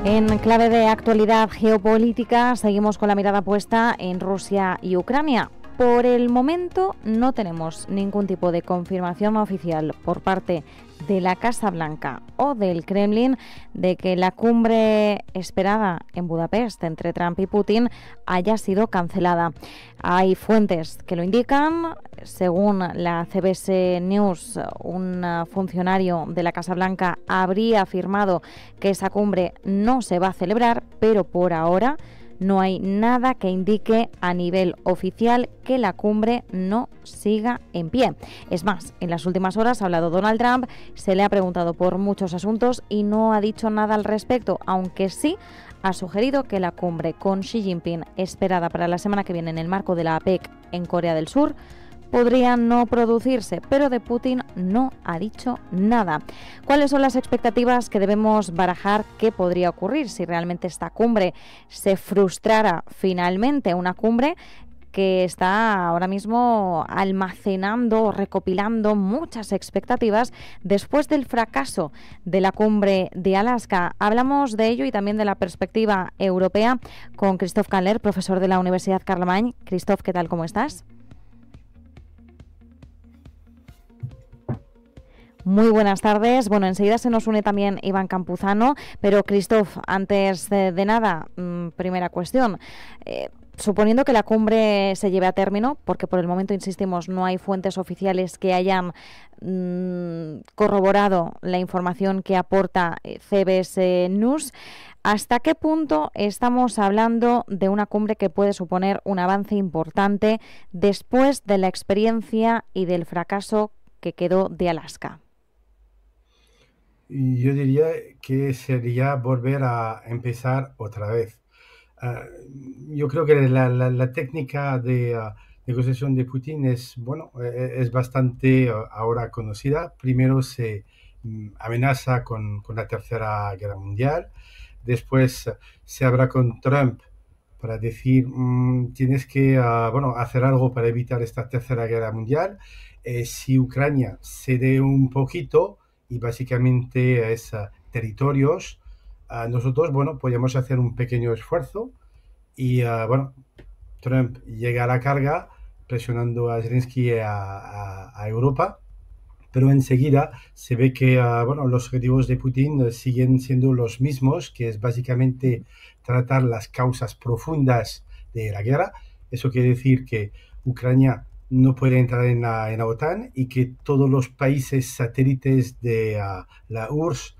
En clave de actualidad geopolítica, seguimos con la mirada puesta en Rusia y Ucrania. Por el momento no tenemos ningún tipo de confirmación oficial por parte de la Casa Blanca o del Kremlin de que la cumbre esperada en Budapest entre Trump y Putin haya sido cancelada. Hay fuentes que lo indican. Según la CBS News, un funcionario de la Casa Blanca habría afirmado que esa cumbre no se va a celebrar, pero por ahora no hay nada que indique a nivel oficial que la cumbre no siga en pie. Es más, en las últimas horas ha hablado Donald Trump, se le ha preguntado por muchos asuntos y no ha dicho nada al respecto, aunque sí ha sugerido que la cumbre con Xi Jinping, esperada para la semana que viene en el marco de la APEC en Corea del Sur, podría no producirse, pero de Putin no ha dicho nada. ¿Cuáles son las expectativas que debemos barajar? ¿Qué podría ocurrir si realmente esta cumbre se frustrara finalmente? Una cumbre que está ahora mismo almacenando, recopilando muchas expectativas después del fracaso de la cumbre de Alaska. Hablamos de ello y también de la perspectiva europea con Christoph Kahler, profesor de la Universidad Carlomagny. Christoph, ¿qué tal? ¿Cómo estás? Muy buenas tardes. Bueno, enseguida se nos une también Iván Campuzano, pero Christoph, antes de nada, primera cuestión. Suponiendo que la cumbre se lleve a término, porque por el momento, insistimos, no hay fuentes oficiales que hayan corroborado la información que aporta CBS News, ¿hasta qué punto estamos hablando de una cumbre que puede suponer un avance importante después de la experiencia y del fracaso que quedó de Alaska? Yo diría que sería volver a empezar otra vez. Yo creo que la técnica de negociación de Putin es bastante ahora conocida. Primero se amenaza con la Tercera Guerra Mundial. Después se habla con Trump para decir tienes que hacer algo para evitar esta Tercera Guerra Mundial. Si Ucrania cede un poquito y básicamente es territorios, nosotros, podríamos hacer un pequeño esfuerzo y, Trump llega a la carga presionando a Zelensky a Europa, pero enseguida se ve que, los objetivos de Putin siguen siendo los mismos, que es básicamente tratar las causas profundas de la guerra. Eso quiere decir que Ucrania no puede entrar en la OTAN y que todos los países satélites de la URSS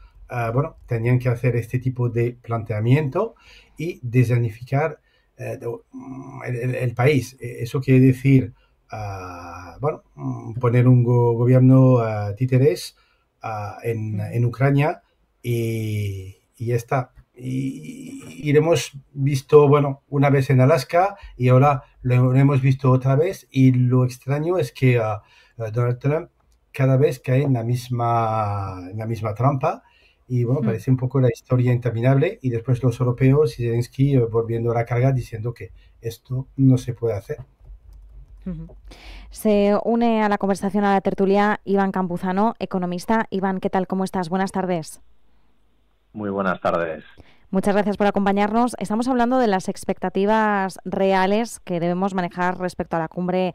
tenían que hacer este tipo de planteamiento y desunificar el país. Eso quiere decir poner un gobierno títeres en Ucrania y ya está. Y lo hemos visto, una vez en Alaska y ahora lo hemos visto otra vez, y lo extraño es que Donald Trump cada vez cae en la misma trampa y parece un poco la historia interminable, y después los europeos y Zelensky volviendo a la carga diciendo que esto no se puede hacer. Se une a la conversación, a la tertulia, Iván Campuzano, economista. Iván, ¿qué tal? ¿Cómo estás? Buenas tardes. Muy buenas tardes. Muchas gracias por acompañarnos. Estamos hablando de las expectativas reales que debemos manejar respecto a la cumbre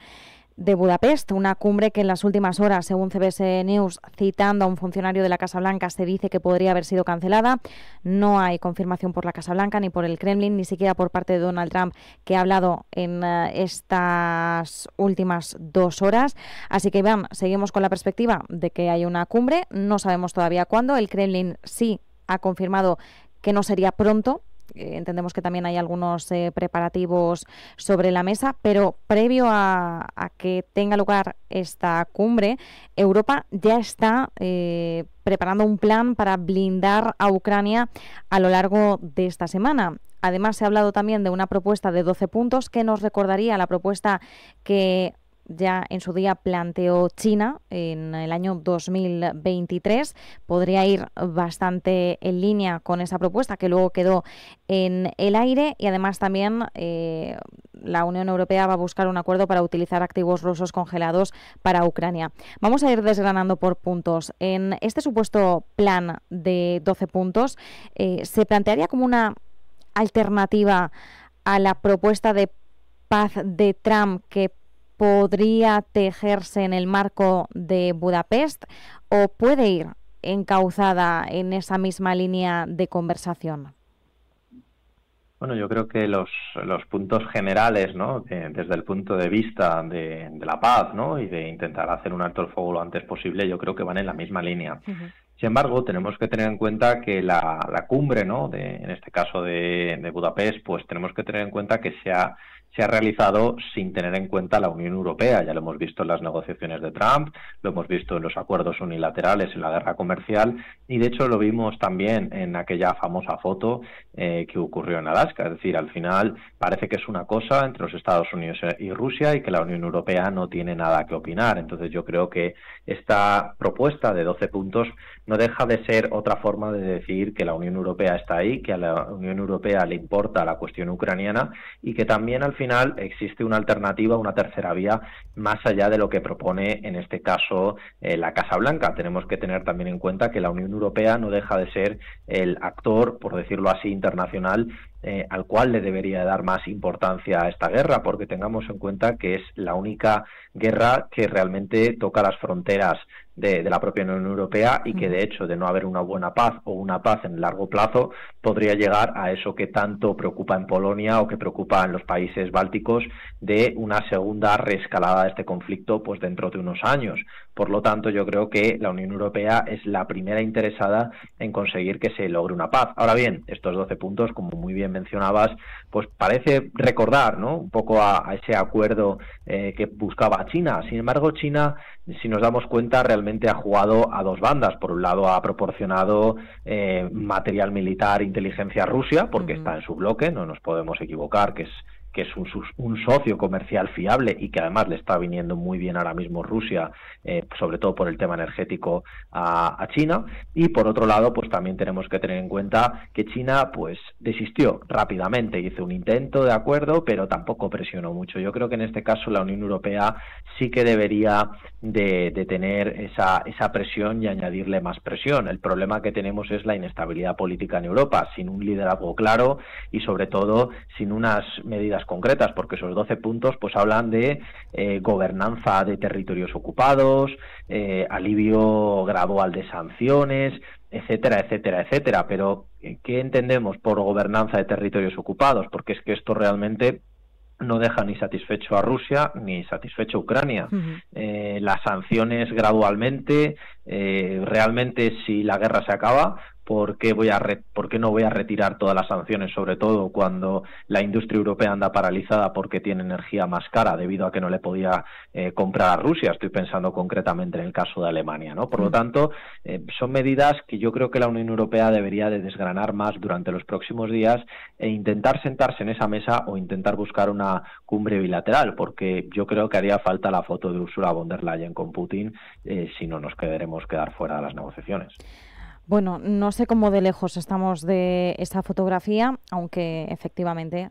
de Budapest, una cumbre que en las últimas horas, según CBS News, citando a un funcionario de la Casa Blanca, se dice que podría haber sido cancelada. No hay confirmación por la Casa Blanca ni por el Kremlin, ni siquiera por parte de Donald Trump, que ha hablado en estas últimas 2 horas. Así que, Iván, seguimos con la perspectiva de que hay una cumbre. No sabemos todavía cuándo. El Kremlin sí ha confirmado que no sería pronto. Entendemos que también hay algunos preparativos sobre la mesa, pero previo a que tenga lugar esta cumbre, Europa ya está preparando un plan para blindar a Ucrania a lo largo de esta semana. Además, se ha hablado también de una propuesta de 12 puntos que nos recordaría la propuesta que ya en su día planteó China en el año 2023. Podría ir bastante en línea con esa propuesta que luego quedó en el aire, y además también la Unión Europea va a buscar un acuerdo para utilizar activos rusos congelados para Ucrania. Vamos a ir desgranando por puntos. En este supuesto plan de 12 puntos, ¿se plantearía como una alternativa a la propuesta de paz de Trump que podría tejerse en el marco de Budapest, o puede ir encauzada en esa misma línea de conversación? Bueno, yo creo que los puntos generales, ¿no? Desde el punto de vista de la paz, ¿no? Y de intentar hacer un alto el fuego lo antes posible, yo creo que van en la misma línea. Sin embargo, tenemos que tener en cuenta que la cumbre, ¿no? En este caso de Budapest, pues tenemos que tener en cuenta que se ha realizado sin tener en cuenta la Unión Europea. Ya lo hemos visto en las negociaciones de Trump, lo hemos visto en los acuerdos unilaterales, en la guerra comercial, y de hecho lo vimos también en aquella famosa foto que ocurrió en Alaska. Es decir, al final parece que es una cosa entre los Estados Unidos y Rusia y que la Unión Europea no tiene nada que opinar. Entonces yo creo que esta propuesta de 12 puntos no deja de ser otra forma de decir que la Unión Europea está ahí, que a la Unión Europea le importa la cuestión ucraniana y que también al final existe una alternativa, una tercera vía, más allá de lo que propone en este caso la Casa Blanca. Tenemos que tener también en cuenta que la Unión Europea no deja de ser el actor, por decirlo así, internacional al cual le debería dar más importancia a esta guerra, porque tengamos en cuenta que es la única guerra que realmente toca las fronteras de la propia Unión Europea y que de hecho de no haber una buena paz o una paz en largo plazo podría llegar a eso que tanto preocupa en Polonia o que preocupa en los países bálticos, de una segunda reescalada de este conflicto pues dentro de unos años. Por lo tanto, yo creo que la Unión Europea es la primera interesada en conseguir que se logre una paz. Ahora bien, estos 12 puntos, como muy bien mencionabas, pues parece recordar, ¿no?, un poco a ese acuerdo que buscaba China. Sin embargo, China, si nos damos cuenta, realmente ha jugado a dos bandas. Por un lado, ha proporcionado material militar, inteligencia a Rusia, porque está en su bloque, no nos podemos equivocar, que es un socio comercial fiable y que además le está viniendo muy bien ahora mismo Rusia, sobre todo por el tema energético a China. Y por otro lado, pues también tenemos que tener en cuenta que China pues desistió rápidamente, hizo un intento de acuerdo, pero tampoco presionó mucho. Yo creo que en este caso la Unión Europea sí que debería de tener esa presión y añadirle más presión. El problema que tenemos es la inestabilidad política en Europa, sin un liderazgo claro y sobre todo sin unas medidas concretas, porque esos 12 puntos pues hablan de gobernanza de territorios ocupados, alivio gradual de sanciones, etcétera, etcétera, etcétera. Pero ¿qué entendemos por gobernanza de territorios ocupados? Porque es que esto realmente no deja ni satisfecho a Rusia ni satisfecho a Ucrania. Las sanciones gradualmente, realmente si la guerra se acaba, ¿por qué no voy a retirar todas las sanciones, sobre todo cuando la industria europea anda paralizada porque tiene energía más cara debido a que no le podía comprar a Rusia? Estoy pensando concretamente en el caso de Alemania, ¿no? Por lo tanto, son medidas que yo creo que la Unión Europea debería de desgranar más durante los próximos días e intentar sentarse en esa mesa o intentar buscar una cumbre bilateral, porque yo creo que haría falta la foto de Ursula von der Leyen con Putin, si no nos queremos quedar fuera de las negociaciones. Bueno, no sé cómo de lejos estamos de esa fotografía, aunque efectivamente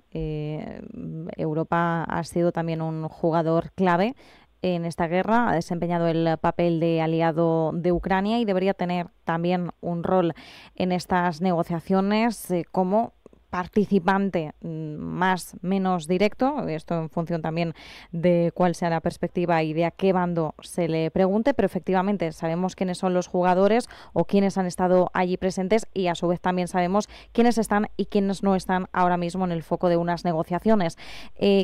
Europa ha sido también un jugador clave en esta guerra, ha desempeñado el papel de aliado de Ucrania y debería tener también un rol en estas negociaciones como participante menos directo, esto en función también de cuál sea la perspectiva y de a qué bando se le pregunte, pero efectivamente sabemos quiénes son los jugadores o quiénes han estado allí presentes y a su vez también sabemos quiénes están y quiénes no están ahora mismo en el foco de unas negociaciones.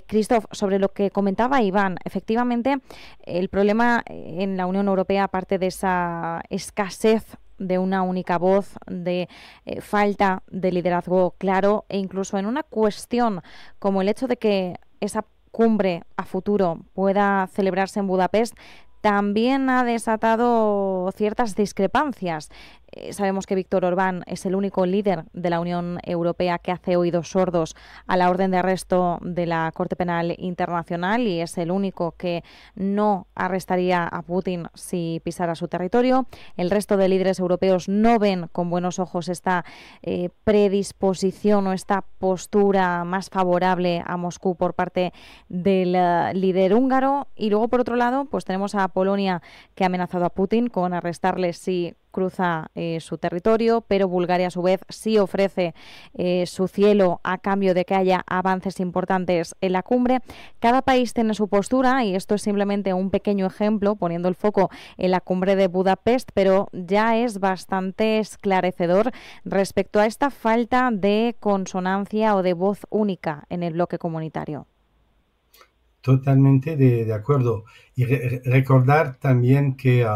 Christoph, sobre lo que comentaba Iván, efectivamente el problema en la Unión Europea, aparte de esa escasez de una única voz, de falta de liderazgo claro, e incluso en una cuestión como el hecho de que esa cumbre a futuro pueda celebrarse en Budapest, también ha desatado ciertas discrepancias. Sabemos que Víctor Orbán es el único líder de la Unión Europea que hace oídos sordos a la orden de arresto de la Corte Penal Internacional y es el único que no arrestaría a Putin si pisara su territorio. El resto de líderes europeos no ven con buenos ojos esta predisposición o esta postura más favorable a Moscú por parte del líder húngaro. Y luego, por otro lado, pues tenemos a Polonia, que ha amenazado a Putin con arrestarle si cruza su territorio, pero Bulgaria a su vez sí ofrece su cielo a cambio de que haya avances importantes en la cumbre. Cada país tiene su postura y esto es simplemente un pequeño ejemplo poniendo el foco en la cumbre de Budapest, pero ya es bastante esclarecedor respecto a esta falta de consonancia o de voz única en el bloque comunitario. Totalmente de acuerdo. Y recordar también que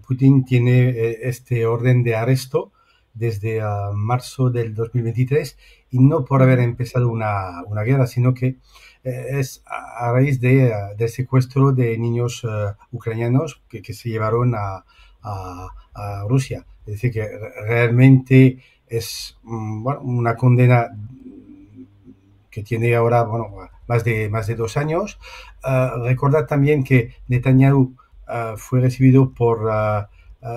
Putin tiene este orden de arresto desde marzo del 2023 y no por haber empezado una guerra, sino que es a raíz del secuestro de niños ucranianos que se llevaron a Rusia. Es decir, que realmente es una condena que tiene ahora más de 2 años. Recordar también que Netanyahu fue recibido por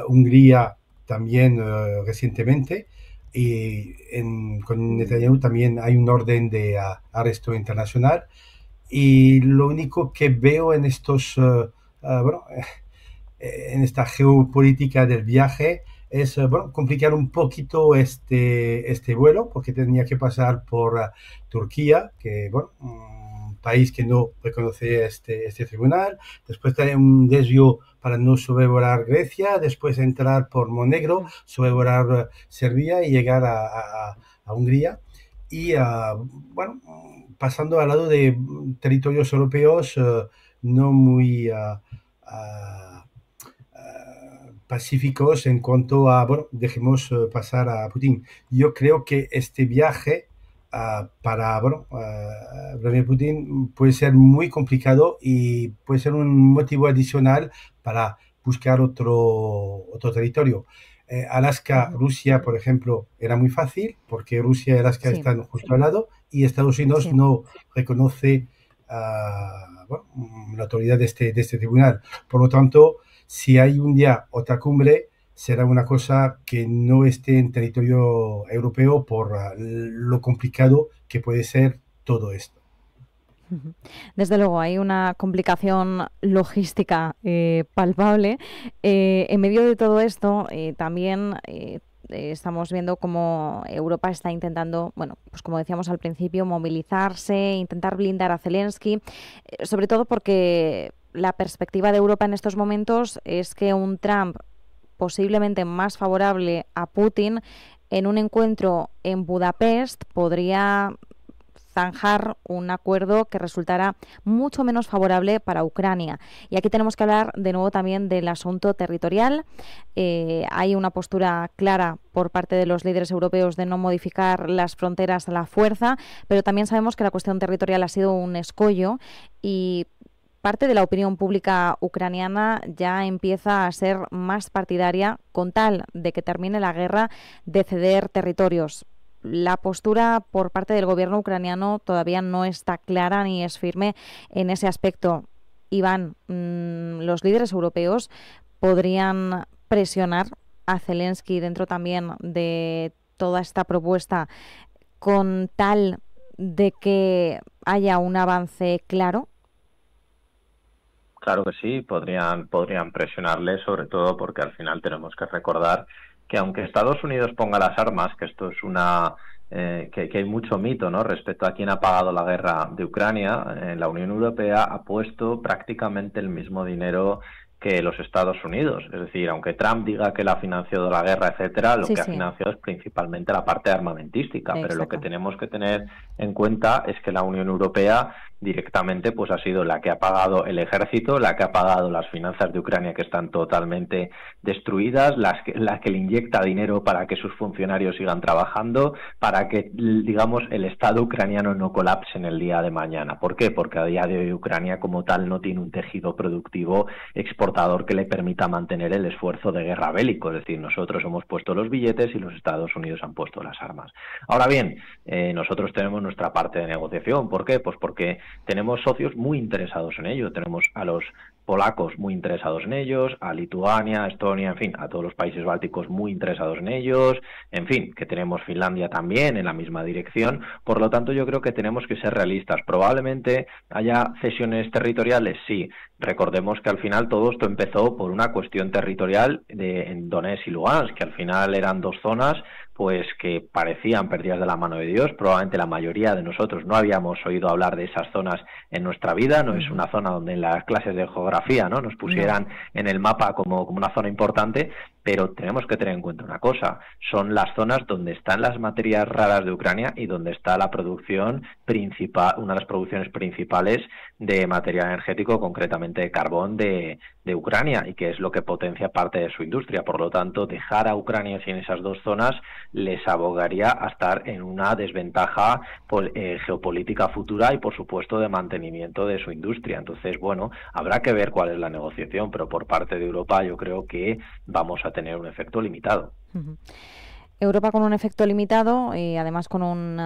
Hungría también recientemente y con Netanyahu también hay un orden de arresto internacional y lo único que veo en en esta geopolítica del viaje es complicar un poquito este vuelo porque tenía que pasar por Turquía, que un país que no reconoce este tribunal, después tener un desvío para no sobrevolar Grecia, después entrar por Montenegro, sobrevolar Serbia y llegar a Hungría y pasando al lado de territorios europeos no muy pacíficos en cuanto a, dejemos pasar a Putin. Yo creo que este viaje para Vladimir Putin puede ser muy complicado y puede ser un motivo adicional para buscar otro territorio. Alaska, Rusia, por ejemplo, era muy fácil porque Rusia y Alaska están justo al lado y Estados Unidos no reconoce la autoridad de este tribunal. Por lo tanto, si hay un día otra cumbre, será una cosa que no esté en territorio europeo por lo complicado que puede ser todo esto. Desde luego, hay una complicación logística palpable. En medio de todo esto, también estamos viendo cómo Europa está intentando, pues como decíamos al principio, movilizarse, intentar blindar a Zelensky, sobre todo porque la perspectiva de Europa en estos momentos es que un Trump posiblemente más favorable a Putin en un encuentro en Budapest podría zanjar un acuerdo que resultara mucho menos favorable para Ucrania. Y aquí tenemos que hablar de nuevo también del asunto territorial. Hay una postura clara por parte de los líderes europeos de no modificar las fronteras a la fuerza, pero también sabemos que la cuestión territorial ha sido un escollo y parte de la opinión pública ucraniana ya empieza a ser más partidaria con tal de que termine la guerra de ceder territorios. La postura por parte del gobierno ucraniano todavía no está clara ni es firme en ese aspecto. Iván, los líderes europeos podrían presionar a Zelensky dentro también de toda esta propuesta con tal de que haya un avance claro. Claro que sí, podrían presionarle, sobre todo porque al final tenemos que recordar que aunque Estados Unidos ponga las armas, que esto es que hay mucho mito, ¿no?, respecto a quién ha pagado la guerra de Ucrania, la Unión Europea ha puesto prácticamente el mismo dinero que los Estados Unidos. Es decir, aunque Trump diga que la ha financiado la guerra, etcétera, lo que ha financiado es principalmente la parte armamentística. Exacto. Pero lo que tenemos que tener en cuenta es que la Unión Europea directamente pues ha sido la que ha pagado el ejército, la que ha pagado las finanzas de Ucrania, que están totalmente destruidas, la que le inyecta dinero para que sus funcionarios sigan trabajando, para que, digamos, el Estado ucraniano no colapse en el día de mañana. ¿Por qué? Porque a día de hoy Ucrania como tal no tiene un tejido productivo exportador transportador que le permita mantener el esfuerzo de guerra bélico. Es decir, nosotros hemos puesto los billetes y los Estados Unidos han puesto las armas. Ahora bien, nosotros tenemos nuestra parte de negociación. ¿Por qué? Pues porque tenemos socios muy interesados en ello. Tenemos a los polacos muy interesados en ellos, a Lituania, a Estonia, en fin, a todos los países bálticos muy interesados en ellos, en fin, que tenemos Finlandia también en la misma dirección. Por lo tanto, yo creo que tenemos que ser realistas. Probablemente haya cesiones territoriales, sí. Recordemos que al final todo esto empezó por una cuestión territorial en Donetsk y Lugansk, que al final eran dos zonas pues que parecían perdidas de la mano de Dios. Probablemente la mayoría de nosotros no habíamos oído hablar de esas zonas en nuestra vida. No es una zona donde en las clases de geografía, ¿no?, nos pusieran en el mapa como una zona importante, pero tenemos que tener en cuenta una cosa: son las zonas donde están las materias raras de Ucrania y donde está la producción principal, una de las producciones principales de material energético, concretamente de carbón de Ucrania, y que es lo que potencia parte de su industria. Por lo tanto, dejar a Ucrania sin esas dos zonas les abogaría a estar en una desventaja geopolítica futura y, por supuesto, de mantenimiento de su industria. Entonces, bueno, habrá que ver cuál es la negociación, pero por parte de Europa yo creo que vamos a tener un efecto limitado. Europa con un efecto limitado y además con un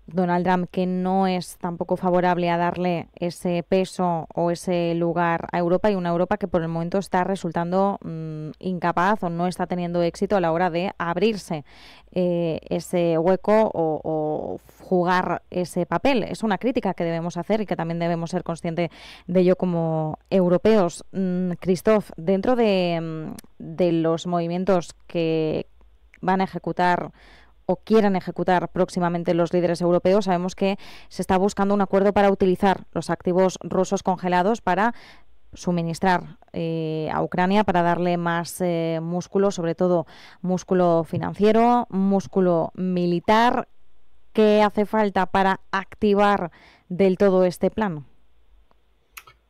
Donald Trump que no es tampoco favorable a darle ese peso o ese lugar a Europa, y una Europa que por el momento está resultando incapaz o no está teniendo éxito a la hora de abrirse ese hueco o jugar ese papel. Es una crítica que debemos hacer y que también debemos ser conscientes de ello como europeos. Christoph, dentro de los movimientos que van a ejecutar o quieren ejecutar próximamente los líderes europeos, sabemos que se está buscando un acuerdo para utilizar los activos rusos congelados para suministrar a Ucrania, para darle más músculo, sobre todo músculo financiero, músculo militar. ¿Qué hace falta para activar del todo este plan?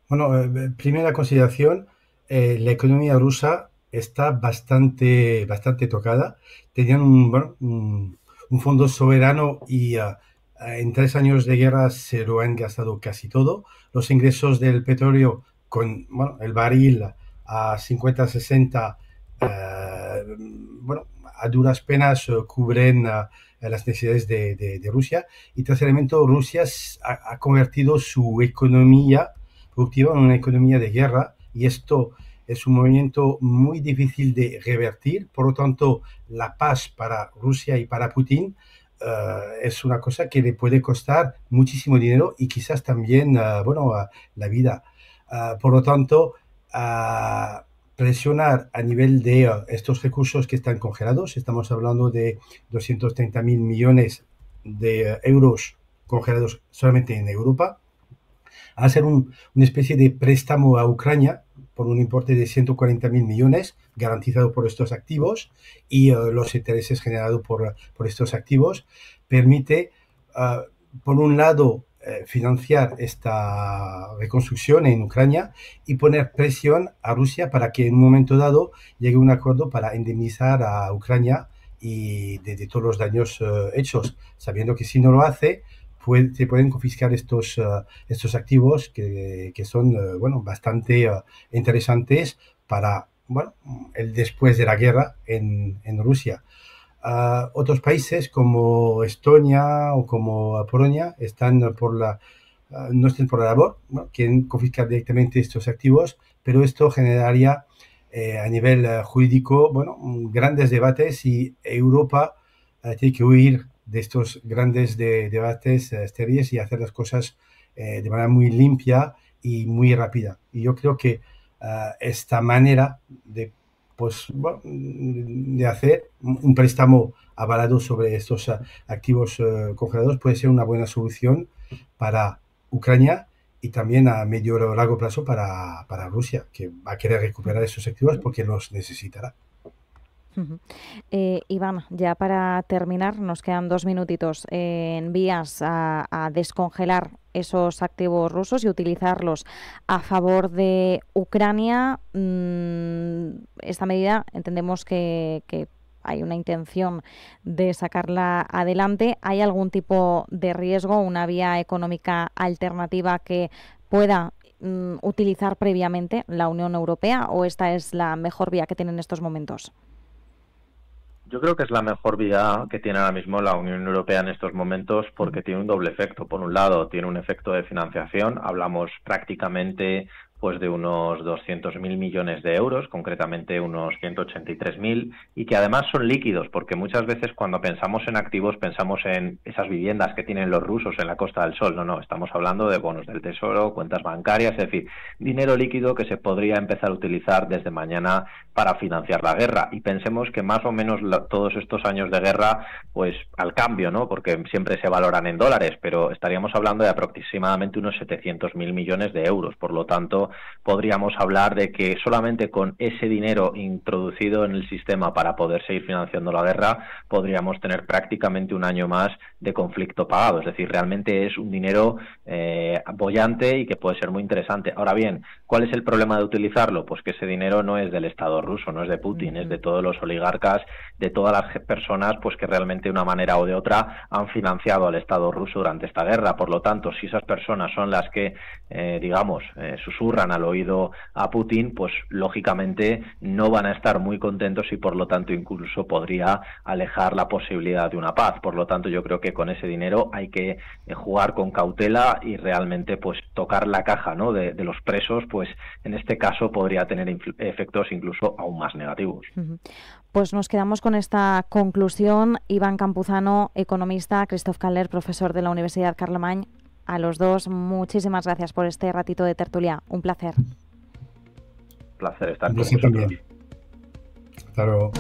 Bueno, primera consideración, la economía rusa está bastante tocada. Tenían un fondo soberano y en 3 años de guerra se lo han gastado casi todo. Los ingresos del petróleo con el barril a 50, 60, a duras penas cubren las necesidades de Rusia. Y tercer elemento, Rusia ha convertido su economía productiva en una economía de guerra, y esto es un movimiento muy difícil de revertir. Por lo tanto, la paz para Rusia y para Putin es una cosa que le puede costar muchísimo dinero y quizás también la vida. Por lo tanto, presionar a nivel de estos recursos que están congelados, estamos hablando de 230.000 millones de euros congelados solamente en Europa, hacer una especie de préstamo a Ucrania por un importe de 140.000 millones garantizado por estos activos, y los intereses generados por estos activos permite, por un lado, financiar esta reconstrucción en Ucrania y poner presión a Rusia para que en un momento dado llegue a un acuerdo para indemnizar a Ucrania y de todos los daños hechos, sabiendo que si no lo hace, se pueden confiscar estos activos que son bastante interesantes para el después de la guerra en Rusia. Otros países como Estonia o como Polonia no están por la labor, quieren confiscar directamente estos activos, pero esto generaría a nivel jurídico grandes debates, y Europa tiene que huir de estos grandes debates estériles y hacer las cosas de manera muy limpia y muy rápida. Y yo creo que esta manera de hacer un préstamo avalado sobre estos activos congelados puede ser una buena solución para Ucrania y también a medio o largo plazo para Rusia, que va a querer recuperar esos activos porque los necesitará. Iván, ya para terminar, nos quedan 2 minutitos. ¿Envías a descongelar esos activos rusos y utilizarlos a favor de Ucrania? Esta medida entendemos que hay una intención de sacarla adelante. ¿Hay algún tipo de riesgo, una vía económica alternativa que pueda utilizar previamente la Unión Europea, o esta es la mejor vía que tiene en estos momentos? Yo creo que es la mejor vía que tiene ahora mismo la Unión Europea en estos momentos, porque tiene un doble efecto. Por un lado, tiene un efecto de financiación. Hablamos prácticamente pues de unos 200.000 millones de euros, concretamente unos 183.000, y que además son líquidos, porque muchas veces cuando pensamos en activos pensamos en esas viviendas que tienen los rusos en la Costa del Sol. No, estamos hablando de bonos del Tesoro, cuentas bancarias, es decir, dinero líquido que se podría empezar a utilizar desde mañana para financiar la guerra. Y pensemos que más o menos todos estos años de guerra, pues al cambio, ¿no? Porque siempre se valoran en dólares, pero estaríamos hablando de aproximadamente unos 700.000 millones de euros. Por lo tanto, podríamos hablar de que solamente con ese dinero introducido en el sistema para poder seguir financiando la guerra, podríamos tener prácticamente un año más de conflicto pagado. Es decir, realmente es un dinero boyante y que puede ser muy interesante. Ahora bien, ¿cuál es el problema de utilizarlo? Pues que ese dinero no es del Estado ruso, no es de Putin, es de todos los oligarcas, de todas las personas pues que realmente de una manera o de otra han financiado al Estado ruso durante esta guerra. Por lo tanto, si esas personas son las que, susurran al oído a Putin, pues lógicamente no van a estar muy contentos y por lo tanto incluso podría alejar la posibilidad de una paz. Por lo tanto, yo creo que con ese dinero hay que jugar con cautela y realmente pues tocar la caja, ¿no?, de los presos, pues en este caso podría tener efectos incluso aún más negativos. Pues nos quedamos con esta conclusión. Iván Campuzano, economista, Christoph Kähler, profesor de la Universidad Carlemany. A los dos, muchísimas gracias por este ratito de tertulia. Un placer. Placer estar con vosotros. También. Hasta luego.